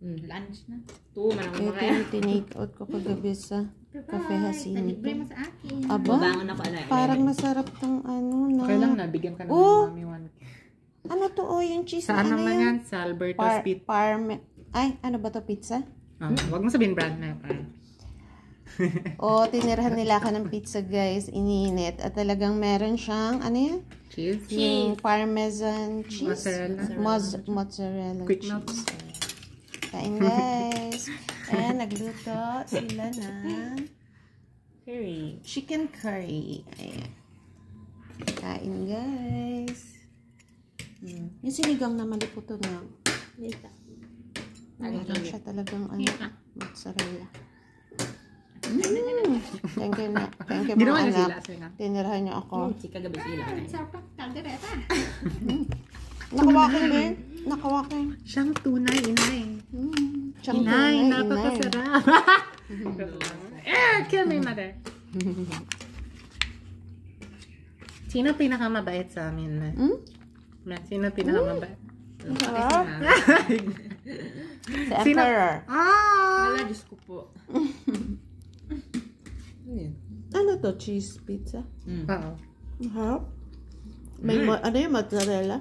Lunch na. 2, manang Ito yung tinake out ko kagabi sa Cafe Jacinto. Libre mo sa akin. Aba, Mabangon ako alay. parang masarap tong ano na. Okay lang na, bigyan ka na Oh! ng mami one. Ano to? Oh, yung cheese Saan na ano naman yan? yan? Sa Alberto's Pizza. Ay, ano ba to? Pizza? Wag mo sabihin brand na. Oh, tinirahan nila ka ng pizza, guys. Iniinit. At talagang meron siyang, ano yan? Cheese. Yung parmesan cheese. Mozzarella. Mozzarella Quick cheese. notes. Kain, guys. Ayan, nagluto sila ng Curry. chicken curry. Ayan. Kain, guys. Yung sinigang na maliputo na. Dito. Meron siya talagang ano, mozzarella. Thank you na. Thank you, Ginawa mga niya anak. sila. Tinirahan niyo ako. Chika gabi sila. Sarap pa. Kaldereta. Nakawakin din. Nakawakin. Siyang tunay, inay. Siyang Inay, tunay, napakasarap. Kill me, mother. Sino pinakamabait sa amin? Sino pinakamabait? Sarap. Si Emperor. Wala, Diyos ko po. Ano to? Cheese pizza? Oo. Harap. May ano yung mozzarella?